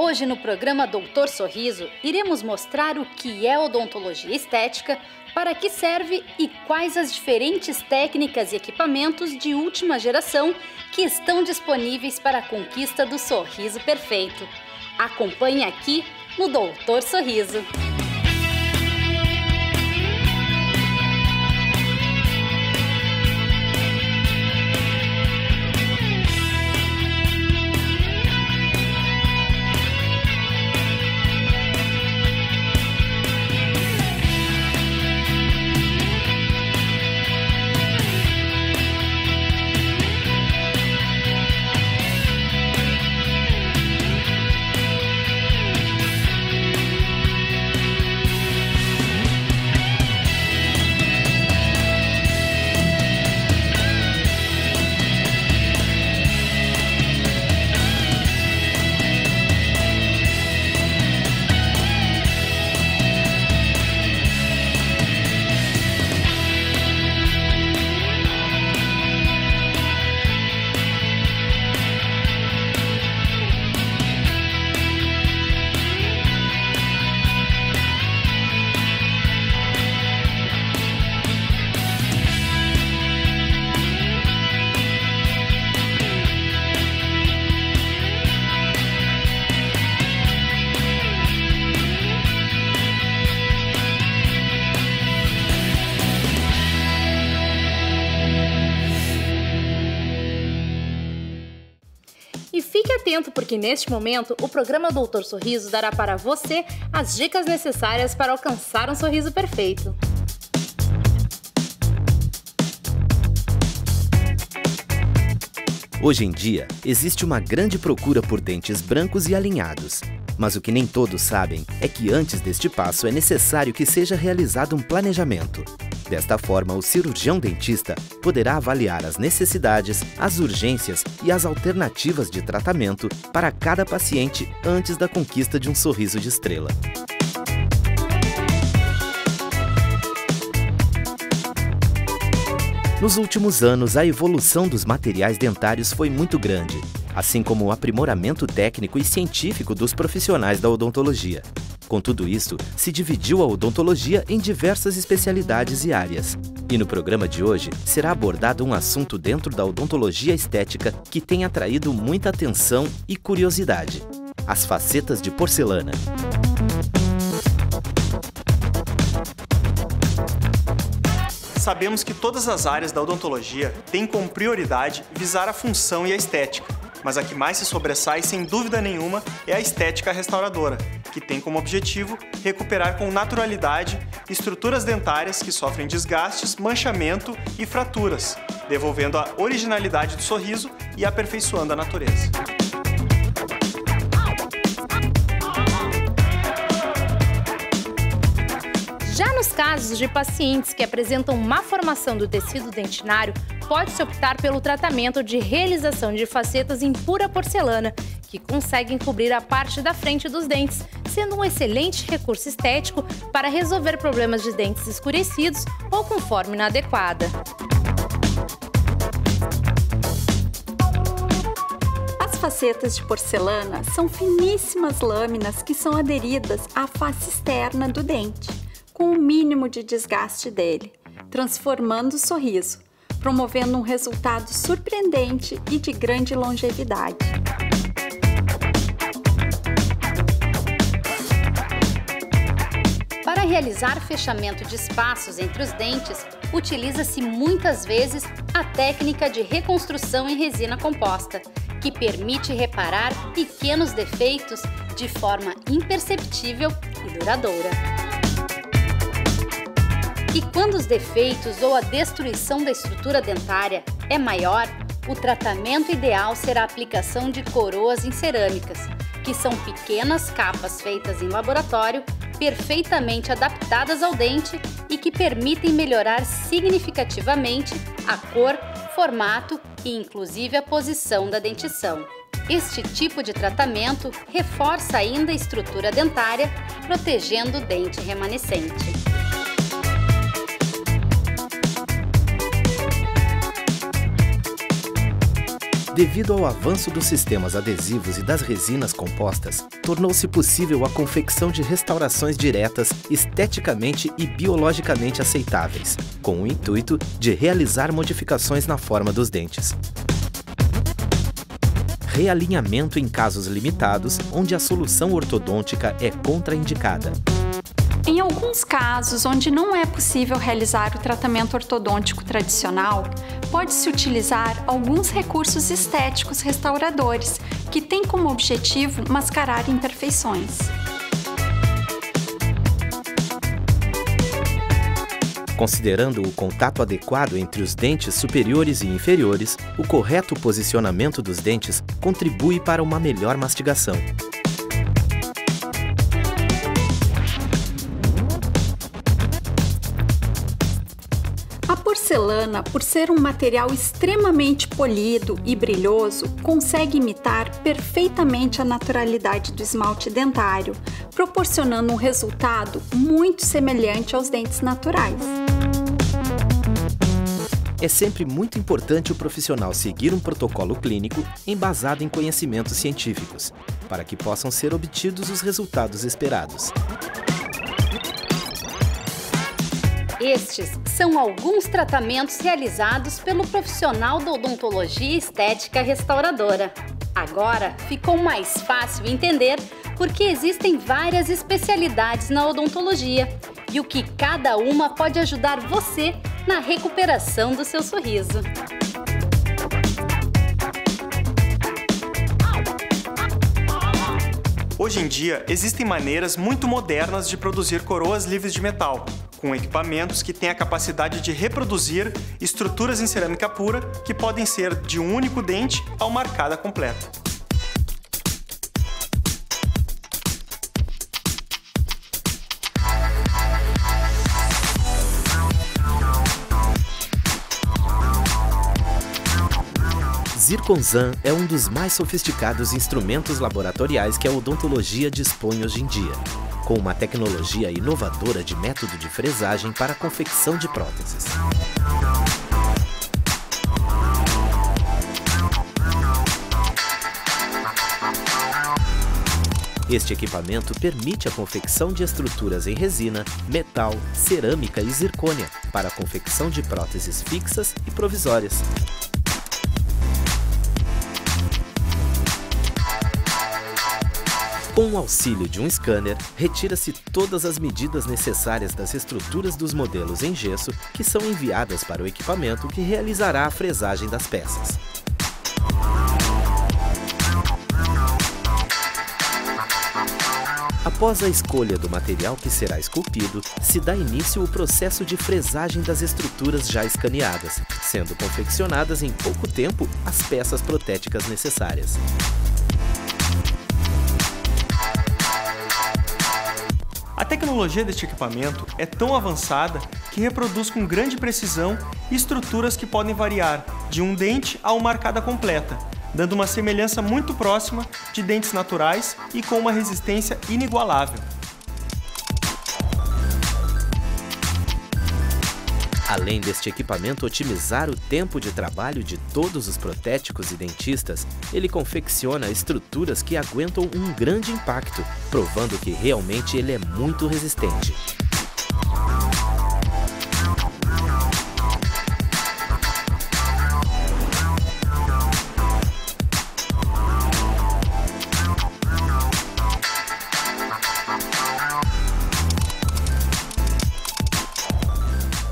Hoje, no programa Doutor Sorriso, iremos mostrar o que é odontologia estética, para que serve e quais as diferentes técnicas e equipamentos de última geração que estão disponíveis para a conquista do sorriso perfeito. Acompanhe aqui no Doutor Sorriso. E fique atento porque neste momento o programa Doutor Sorriso dará para você as dicas necessárias para alcançar um sorriso perfeito. Hoje em dia, existe uma grande procura por dentes brancos e alinhados. Mas o que nem todos sabem é que antes deste passo é necessário que seja realizado um planejamento. Desta forma, o cirurgião dentista poderá avaliar as necessidades, as urgências e as alternativas de tratamento para cada paciente antes da conquista de um sorriso de estrela. Nos últimos anos, a evolução dos materiais dentários foi muito grande, assim como o aprimoramento técnico e científico dos profissionais da odontologia. Com tudo isso, se dividiu a odontologia em diversas especialidades e áreas. E no programa de hoje, será abordado um assunto dentro da odontologia estética que tem atraído muita atenção e curiosidade: as facetas de porcelana. Sabemos que todas as áreas da odontologia têm como prioridade visar a função e a estética, mas a que mais se sobressai, sem dúvida nenhuma, é a estética restauradora, que tem como objetivo recuperar com naturalidade estruturas dentárias que sofrem desgastes, manchamento e fraturas, devolvendo a originalidade do sorriso e aperfeiçoando a natureza. Já nos casos de pacientes que apresentam má formação do tecido dentinário, pode-se optar pelo tratamento de realização de facetas em pura porcelana, que conseguem cobrir a parte da frente dos dentes, sendo um excelente recurso estético para resolver problemas de dentes escurecidos ou com forma inadequada. As facetas de porcelana são finíssimas lâminas que são aderidas à face externa do dente, com o mínimo de desgaste dele, transformando o sorriso, promovendo um resultado surpreendente e de grande longevidade. Para realizar fechamento de espaços entre os dentes, utiliza-se muitas vezes a técnica de reconstrução em resina composta, que permite reparar pequenos defeitos de forma imperceptível e duradoura. E quando os defeitos ou a destruição da estrutura dentária é maior, o tratamento ideal será a aplicação de coroas em cerâmicas, que são pequenas capas feitas em laboratório, perfeitamente adaptadas ao dente e que permitem melhorar significativamente a cor, formato e inclusive a posição da dentição. Este tipo de tratamento reforça ainda a estrutura dentária, protegendo o dente remanescente. Devido ao avanço dos sistemas adesivos e das resinas compostas, tornou-se possível a confecção de restaurações diretas, esteticamente e biologicamente aceitáveis, com o intuito de realizar modificações na forma dos dentes. Realinhamento em casos limitados, onde a solução ortodôntica é contraindicada. Em alguns casos, onde não é possível realizar o tratamento ortodôntico tradicional, pode-se utilizar alguns recursos estéticos restauradores, que têm como objetivo mascarar imperfeições. Considerando o contato adequado entre os dentes superiores e inferiores, o correto posicionamento dos dentes contribui para uma melhor mastigação. A porcelana, por ser um material extremamente polido e brilhoso, consegue imitar perfeitamente a naturalidade do esmalte dentário, proporcionando um resultado muito semelhante aos dentes naturais. É sempre muito importante o profissional seguir um protocolo clínico embasado em conhecimentos científicos, para que possam ser obtidos os resultados esperados. Estes são alguns tratamentos realizados pelo profissional da odontologia estética restauradora. Agora ficou mais fácil entender porque existem várias especialidades na odontologia e o que cada uma pode ajudar você na recuperação do seu sorriso. Hoje em dia, existem maneiras muito modernas de produzir coroas livres de metal, com equipamentos que têm a capacidade de reproduzir estruturas em cerâmica pura que podem ser de um único dente a uma arcada completa. Zirconzan é um dos mais sofisticados instrumentos laboratoriais que a odontologia dispõe hoje em dia, com uma tecnologia inovadora de método de fresagem para a confecção de próteses. Este equipamento permite a confecção de estruturas em resina, metal, cerâmica e zircônia para a confecção de próteses fixas e provisórias. Com o auxílio de um scanner, retira-se todas as medidas necessárias das estruturas dos modelos em gesso que são enviadas para o equipamento que realizará a fresagem das peças. Após a escolha do material que será esculpido, se dá início o processo de fresagem das estruturas já escaneadas, sendo confeccionadas em pouco tempo as peças protéticas necessárias. A tecnologia deste equipamento é tão avançada que reproduz com grande precisão estruturas que podem variar de um dente a uma arcada completa, dando uma semelhança muito próxima de dentes naturais e com uma resistência inigualável. Além deste equipamento otimizar o tempo de trabalho de todos os protéticos e dentistas, ele confecciona estruturas que aguentam um grande impacto, provando que realmente ele é muito resistente.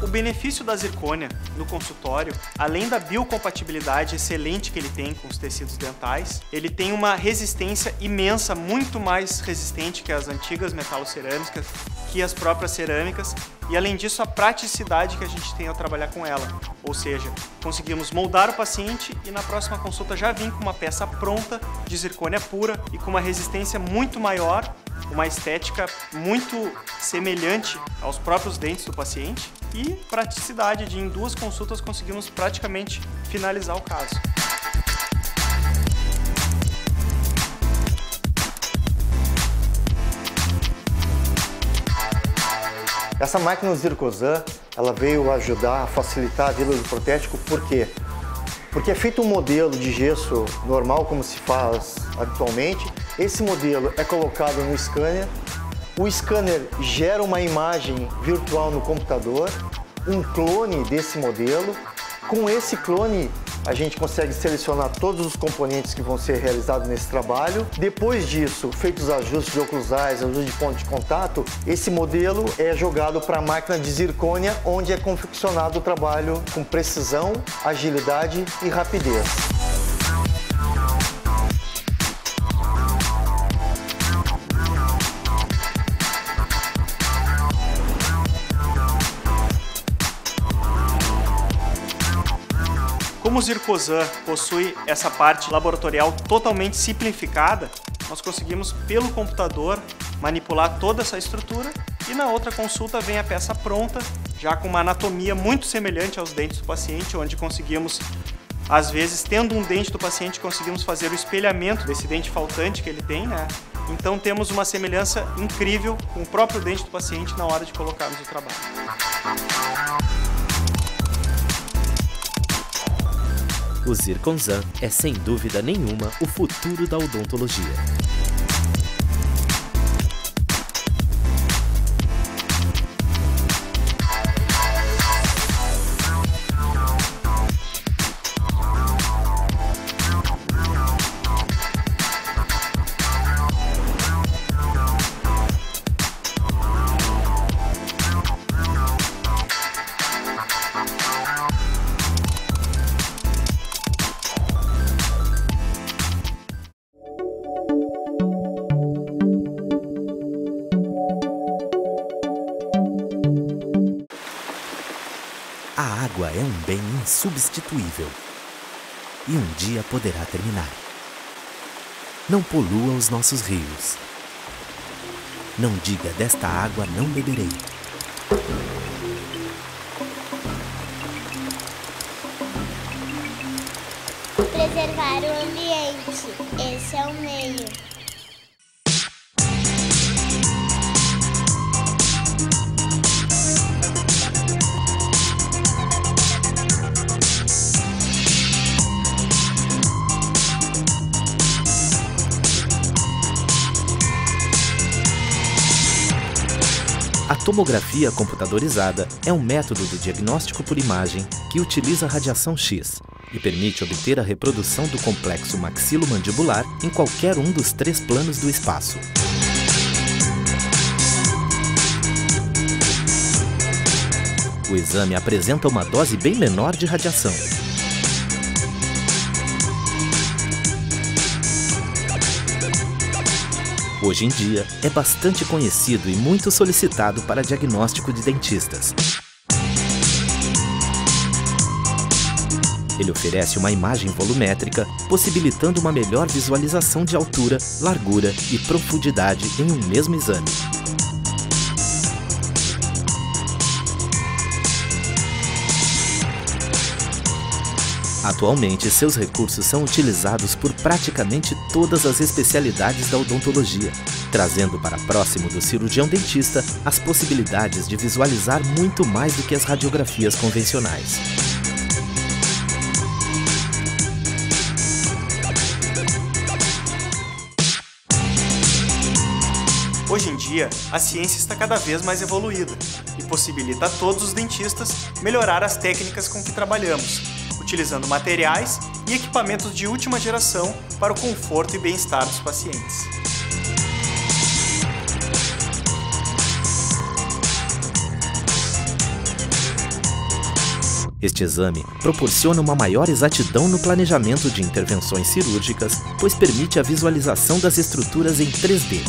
O benefício da zircônia no consultório, além da biocompatibilidade excelente que ele tem com os tecidos dentais, ele tem uma resistência imensa, muito mais resistente que as antigas metalocerâmicas, que as próprias cerâmicas, e além disso a praticidade que a gente tem ao trabalhar com ela. Ou seja, conseguimos moldar o paciente e na próxima consulta já vir com uma peça pronta de zircônia pura e com uma resistência muito maior, uma estética muito semelhante aos próprios dentes do paciente e praticidade de em 2 consultas conseguimos praticamente finalizar o caso. Essa máquina Zirconzan, ela veio ajudar a facilitar a vida do protético, por quê? Porque é feito um modelo de gesso normal, como se faz habitualmente. Esse modelo é colocado no scanner. O scanner gera uma imagem virtual no computador, um clone desse modelo. Com esse clone, a gente consegue selecionar todos os componentes que vão ser realizados nesse trabalho. Depois disso, feitos os ajustes de oclusais, ajustes de ponto de contato, esse modelo é jogado para a máquina de zircônia, onde é confeccionado o trabalho com precisão, agilidade e rapidez. Como o Zircosan possui essa parte laboratorial totalmente simplificada, nós conseguimos, pelo computador, manipular toda essa estrutura e na outra consulta vem a peça pronta, já com uma anatomia muito semelhante aos dentes do paciente, onde conseguimos, às vezes, tendo um dente do paciente, conseguimos fazer o espelhamento desse dente faltante que ele tem, né? Então temos uma semelhança incrível com o próprio dente do paciente na hora de colocarmos o trabalho. O Zirconzan é, sem dúvida nenhuma, o futuro da odontologia. A água é um bem insubstituível e um dia poderá terminar. Não polua os nossos rios. Não diga desta água não beberei. Preservar o ambiente, esse é o meio. A tomografia computadorizada é um método de diagnóstico por imagem que utiliza radiação X e permite obter a reprodução do complexo maxilomandibular em qualquer um dos 3 planos do espaço. O exame apresenta uma dose bem menor de radiação. Hoje em dia, é bastante conhecido e muito solicitado para diagnóstico de dentistas. Ele oferece uma imagem volumétrica, possibilitando uma melhor visualização de altura, largura e profundidade em um mesmo exame. Atualmente, seus recursos são utilizados por praticamente todas as especialidades da odontologia, trazendo para próximo do cirurgião dentista as possibilidades de visualizar muito mais do que as radiografias convencionais. Hoje em dia, a ciência está cada vez mais evoluída e possibilita a todos os dentistas melhorar as técnicas com que trabalhamos, utilizando materiais e equipamentos de última geração para o conforto e bem-estar dos pacientes. Este exame proporciona uma maior exatidão no planejamento de intervenções cirúrgicas, pois permite a visualização das estruturas em 3D,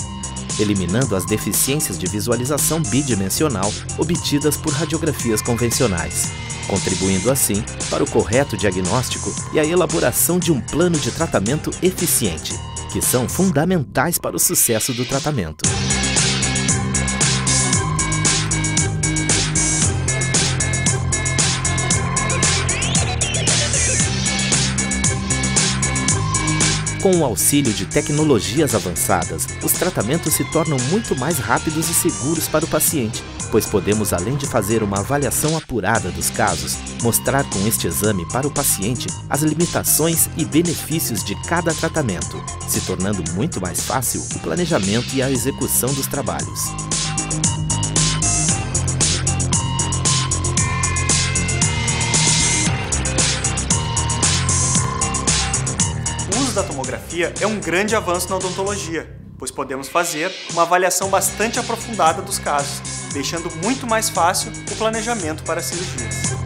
eliminando as deficiências de visualização bidimensional obtidas por radiografias convencionais, contribuindo assim para o correto diagnóstico e a elaboração de um plano de tratamento eficiente, que são fundamentais para o sucesso do tratamento. Com o auxílio de tecnologias avançadas, os tratamentos se tornam muito mais rápidos e seguros para o paciente, pois podemos, além de fazer uma avaliação apurada dos casos, mostrar com este exame para o paciente as limitações e benefícios de cada tratamento, se tornando muito mais fácil o planejamento e a execução dos trabalhos. O uso da tomografia é um grande avanço na odontologia, pois podemos fazer uma avaliação bastante aprofundada dos casos, deixando muito mais fácil o planejamento para as cirurgias.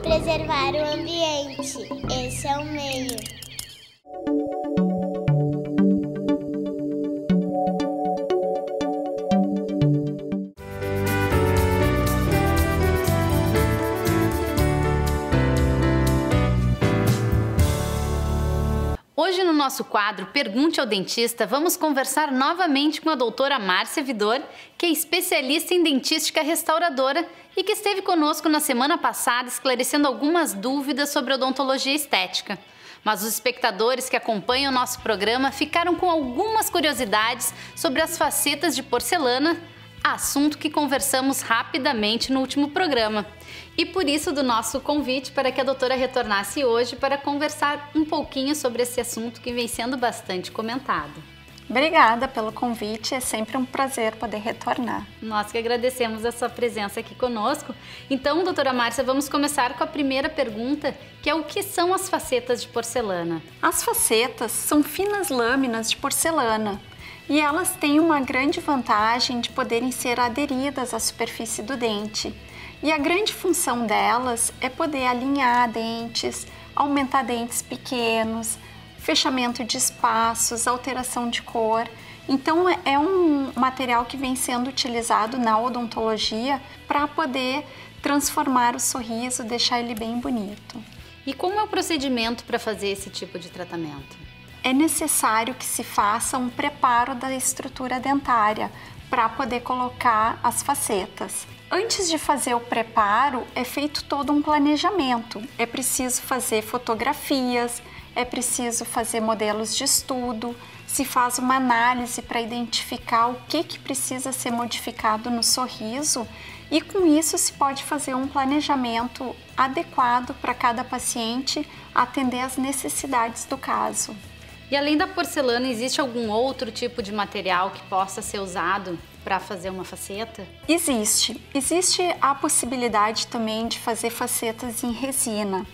Preservar o ambiente, esse é o meio. Hoje no nosso quadro Pergunte ao Dentista, vamos conversar novamente com a doutora Márcia Vidor, que é especialista em dentística restauradora e que esteve conosco na semana passada esclarecendo algumas dúvidas sobre odontologia estética. Mas os espectadores que acompanham o nosso programa ficaram com algumas curiosidades sobre as facetas de porcelana, assunto que conversamos rapidamente no último programa. E por isso do nosso convite para que a doutora retornasse hoje para conversar um pouquinho sobre esse assunto que vem sendo bastante comentado. Obrigada pelo convite, é sempre um prazer poder retornar. Nós que agradecemos a sua presença aqui conosco. Então, doutora Márcia, vamos começar com a primeira pergunta, que é o que são as facetas de porcelana? As facetas são finas lâminas de porcelana e elas têm uma grande vantagem de poderem ser aderidas à superfície do dente. E a grande função delas é poder alinhar dentes, aumentar dentes pequenos, fechamento de espaços, alteração de cor. Então é um material que vem sendo utilizado na odontologia para poder transformar o sorriso, deixar ele bem bonito. E como é o procedimento para fazer esse tipo de tratamento? É necessário que se faça um preparo da estrutura dentária para poder colocar as facetas. Antes de fazer o preparo, é feito todo um planejamento. É preciso fazer fotografias, é preciso fazer modelos de estudo, se faz uma análise para identificar o que precisa ser modificado no sorriso e com isso se pode fazer um planejamento adequado para cada paciente atender às necessidades do caso. E além da porcelana, existe algum outro tipo de material que possa ser usado para fazer uma faceta? Existe a possibilidade também de fazer facetas em resina.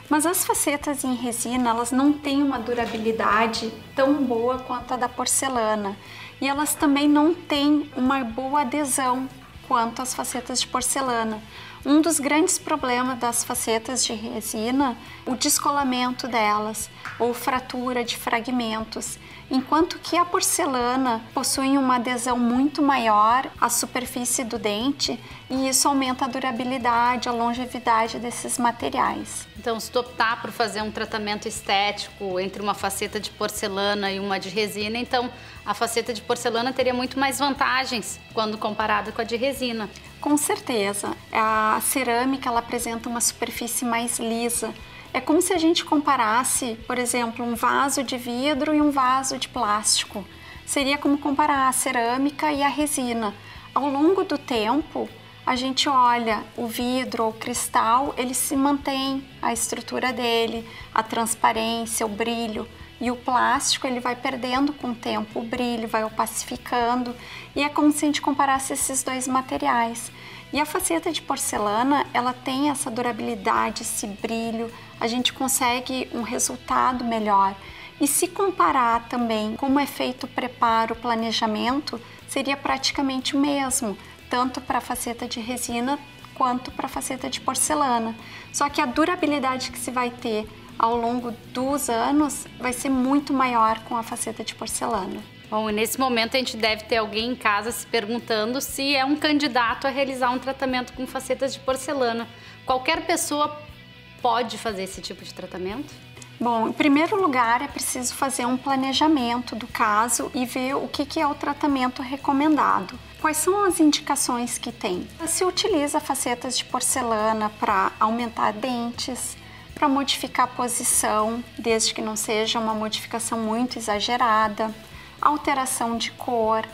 Mas as facetas em resina, elas não têm uma durabilidade tão boa quanto a da porcelana. E elas também não têm uma boa adesão quanto as facetas de porcelana. Um dos grandes problemas das facetas de resina, o descolamento delas, ou fratura de fragmentos. Enquanto que a porcelana possui uma adesão muito maior à superfície do dente e isso aumenta a durabilidade, a longevidade desses materiais. Então, se tu optar por fazer um tratamento estético entre uma faceta de porcelana e uma de resina, então a faceta de porcelana teria muito mais vantagens quando comparada com a de resina. Com certeza. A cerâmica ela apresenta uma superfície mais lisa. É como se a gente comparasse, por exemplo, um vaso de vidro e um vaso de plástico. Seria como comparar a cerâmica e a resina. Ao longo do tempo, a gente olha o vidro ou o cristal, ele se mantém a estrutura dele, a transparência, o brilho. E o plástico ele vai perdendo com o tempo o brilho, vai opacificando. E é como se a gente comparasse esses dois materiais. E a faceta de porcelana, ela tem essa durabilidade, esse brilho, a gente consegue um resultado melhor. E se comparar também como é feito o preparo, o planejamento, seria praticamente o mesmo, tanto para a faceta de resina quanto para a faceta de porcelana. Só que a durabilidade que se vai ter ao longo dos anos vai ser muito maior com a faceta de porcelana. Bom, e nesse momento a gente deve ter alguém em casa se perguntando se é um candidato a realizar um tratamento com facetas de porcelana, Qualquer pessoa pode fazer esse tipo de tratamento? Bom, em primeiro lugar é preciso fazer um planejamento do caso e ver o que é o tratamento recomendado. Quais são as indicações que tem? Se utiliza facetas de porcelana para aumentar dentes, para modificar a posição, desde que não seja uma modificação muito exagerada, alteração de cor,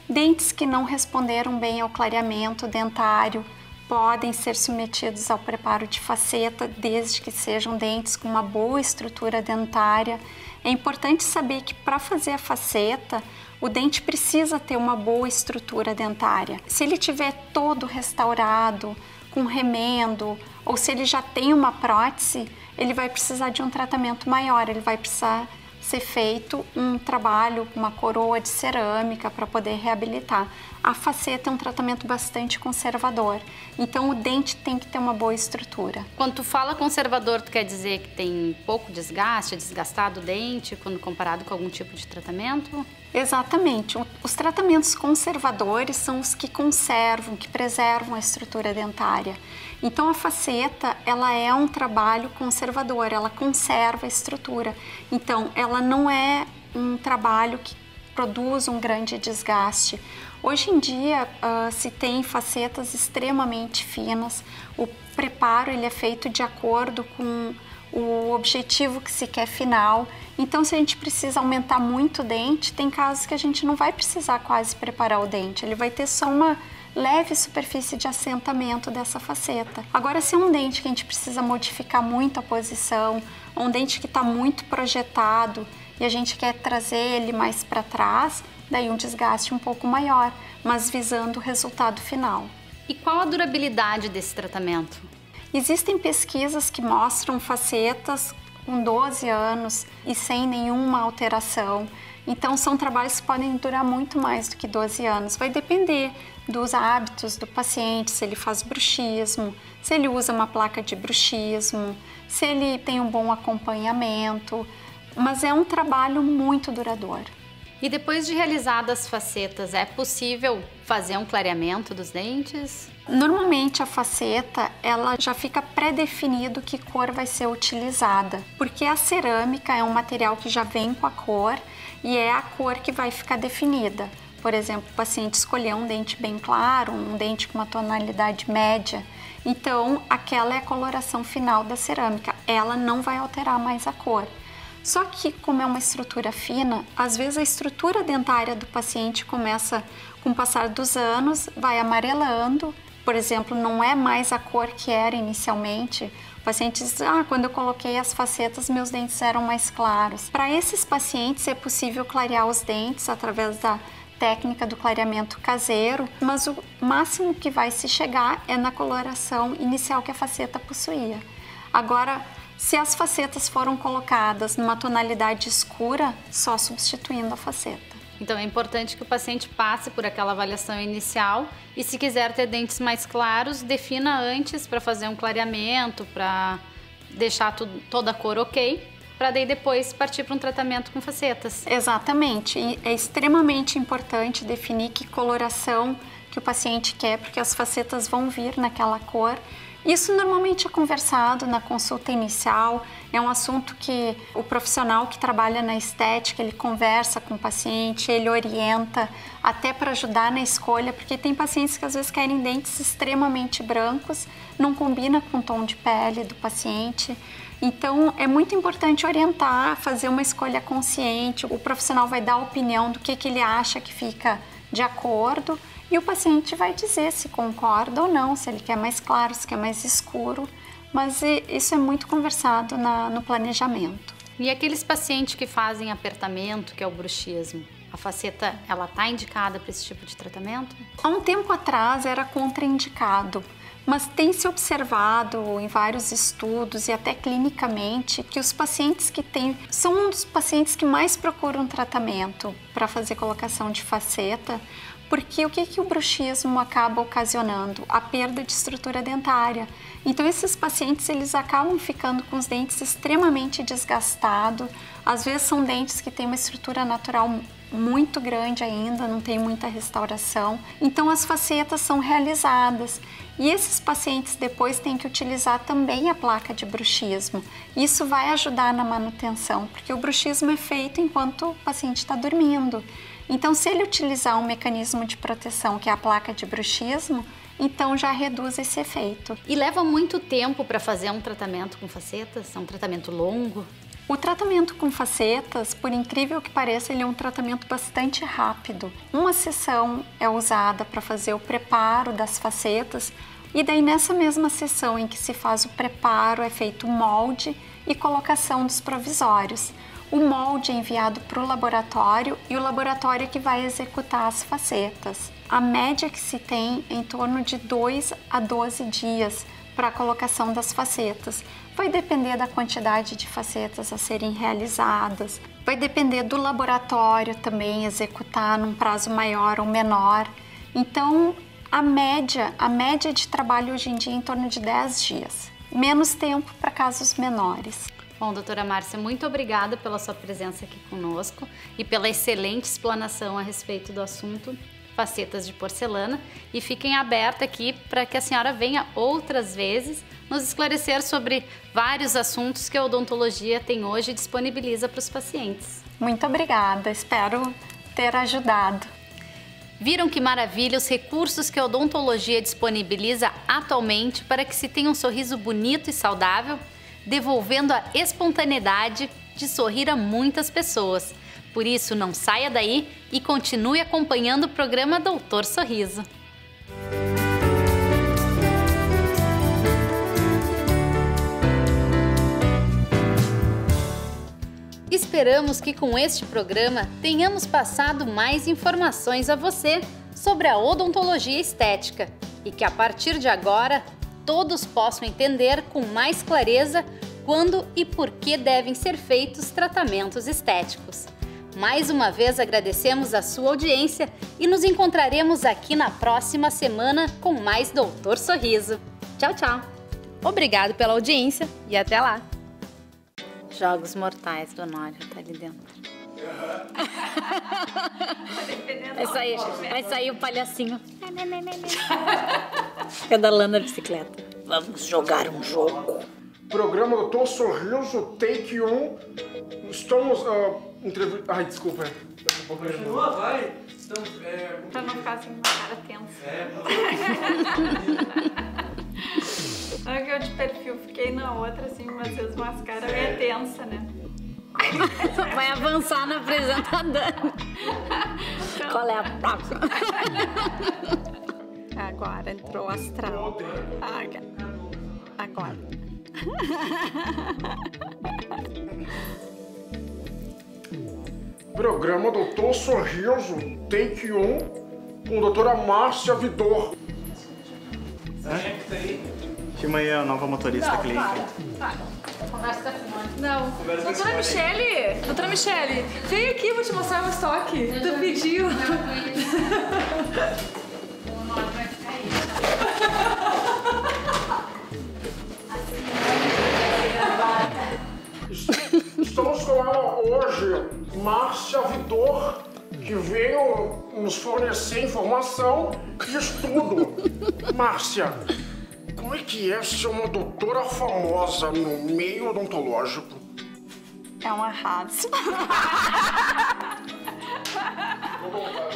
dentes que não responderam bem ao clareamento dentário, podem ser submetidos ao preparo de faceta, desde que sejam dentes com uma boa estrutura dentária. É importante saber que para fazer a faceta, o dente precisa ter uma boa estrutura dentária. Se ele tiver todo restaurado, com remendo, ou se ele já tem uma prótese, ele vai precisar de um tratamento maior, ele vai precisar ser feito um trabalho, uma coroa de cerâmica para poder reabilitar. A faceta é um tratamento bastante conservador, então o dente tem que ter uma boa estrutura. Quando tu fala conservador, tu quer dizer que tem pouco desgaste, desgastado o dente, quando comparado com algum tipo de tratamento? Exatamente. Os tratamentos conservadores são os que conservam, que preservam a estrutura dentária. Então a faceta, ela é um trabalho conservador, ela conserva a estrutura. Então ela não é um trabalho que produz um grande desgaste. Hoje em dia se tem facetas extremamente finas, o preparo ele é feito de acordo com o objetivo que se quer final. Então, se a gente precisa aumentar muito o dente, tem casos que a gente não vai precisar quase preparar o dente, ele vai ter só uma leve superfície de assentamento dessa faceta. Agora, se é um dente que a gente precisa modificar muito a posição, ou um dente que está muito projetado e a gente quer trazer ele mais para trás, daí um desgaste um pouco maior, mas visando o resultado final. E qual a durabilidade desse tratamento? Existem pesquisas que mostram facetas com 12 anos e sem nenhuma alteração. Então, são trabalhos que podem durar muito mais do que 12 anos. Vai depender dos hábitos do paciente, se ele faz bruxismo, se ele usa uma placa de bruxismo, se ele tem um bom acompanhamento, mas é um trabalho muito duradouro. E depois de realizadas as facetas, é possível fazer um clareamento dos dentes? Normalmente a faceta, ela já fica pré-definido que cor vai ser utilizada, porque a cerâmica é um material que já vem com a cor e é a cor que vai ficar definida. Por exemplo, o paciente escolheu um dente bem claro, um dente com uma tonalidade média, então aquela é a coloração final da cerâmica, ela não vai alterar mais a cor. Só que, como é uma estrutura fina, às vezes a estrutura dentária do paciente começa, com o passar dos anos, vai amarelando. Por exemplo, não é mais a cor que era inicialmente. O paciente diz, quando eu coloquei as facetas, meus dentes eram mais claros. Para esses pacientes é possível clarear os dentes através da técnica do clareamento caseiro, mas o máximo que vai se chegar é na coloração inicial que a faceta possuía. Agora, se as facetas foram colocadas numa tonalidade escura, só substituindo a faceta. Então é importante que o paciente passe por aquela avaliação inicial e, se quiser ter dentes mais claros, defina antes para fazer um clareamento, para deixar toda a cor ok, para daí depois partir para um tratamento com facetas. Exatamente, e é extremamente importante definir que coloração que o paciente quer, porque as facetas vão vir naquela cor. Isso normalmente é conversado na consulta inicial, é um assunto que o profissional que trabalha na estética, ele conversa com o paciente, ele orienta até para ajudar na escolha, porque tem pacientes que às vezes querem dentes extremamente brancos, não combina com o tom de pele do paciente. Então é muito importante orientar, fazer uma escolha consciente, o profissional vai dar a opinião do que ele acha que fica de acordo, e o paciente vai dizer se concorda ou não, se ele quer mais claro, se quer mais escuro, mas isso é muito conversado no planejamento. E aqueles pacientes que fazem apertamento, que é o bruxismo, a faceta, ela está indicada para esse tipo de tratamento? Há um tempo atrás era contraindicado, mas tem se observado em vários estudos e até clinicamente que os pacientes que têm, são um dos pacientes que mais procuram tratamento para fazer colocação de faceta, porque o que o bruxismo acaba ocasionando? A perda de estrutura dentária. Então esses pacientes, eles acabam ficando com os dentes extremamente desgastados, às vezes são dentes que têm uma estrutura natural muito grande ainda, não tem muita restauração. Então as facetas são realizadas E esses pacientes depois têm que utilizar também a placa de bruxismo. Isso vai ajudar na manutenção, porque o bruxismo é feito enquanto o paciente está dormindo. Então, se ele utilizar um mecanismo de proteção, que é a placa de bruxismo, então já reduz esse efeito. E leva muito tempo para fazer um tratamento com facetas? É um tratamento longo? O tratamento com facetas, por incrível que pareça, ele é um tratamento bastante rápido. Uma sessão é usada para fazer o preparo das facetas e daí nessa mesma sessão em que se faz o preparo é feito o molde e colocação dos provisórios. O molde é enviado para o laboratório e o laboratório é que vai executar as facetas. A média que se tem é em torno de 2 a 12 dias para a colocação das facetas. Vai depender da quantidade de facetas a serem realizadas, vai depender do laboratório também executar num prazo maior ou menor. Então, a média de trabalho hoje em dia é em torno de 10 dias. Menos tempo para casos menores. Bom, doutora Márcia, muito obrigada pela sua presença aqui conosco e pela excelente explanação a respeito do assunto facetas de porcelana, e fiquem abertas aqui para que a senhora venha outras vezes nos esclarecer sobre vários assuntos que a odontologia tem hoje e disponibiliza para os pacientes. Muito obrigada, espero ter ajudado. Viram que maravilha os recursos que a odontologia disponibiliza atualmente para que se tenha um sorriso bonito e saudável, devolvendo a espontaneidade de sorrir a muitas pessoas. Por isso, não saia daí e continue acompanhando o programa Doutor Sorriso. Esperamos que com este programa tenhamos passado mais informações a você sobre a odontologia estética e que a partir de agora todos possam entender com mais clareza quando e por que devem ser feitos tratamentos estéticos. Mais uma vez agradecemos a sua audiência e nos encontraremos aqui na próxima semana com mais Doutor Sorriso. Tchau, tchau! Obrigado pela audiência e até lá! Jogos Mortais do Honório tá ali dentro. Vai sair o palhacinho. Pedalando a bicicleta. Vamos jogar um jogo. Programa Doutor Sorriso, take 1. Estamos Ai, desculpa. Continua, vai. Então, pra não ficar assim com uma cara tensa. Olha que eu de perfil fiquei na outra, assim, umas vezes umas caras meio tensa, né? Vai avançar na apresentadora. Então... Qual é a próxima? Agora entrou o astral. Agora. Programa Doutor Sorriso, take 1, com a doutora Márcia Vidor. Chama aí a nova motorista clínica. Conversa com a Simone. Não. Doutora Michele, vem aqui, vou te mostrar o estoque. Tu pediu. Estamos com ela hoje, Márcia Vidor, que veio nos fornecer informação e estudo. Márcia, como é que é ser uma doutora famosa no meio odontológico? É um arraso. Vou voltar.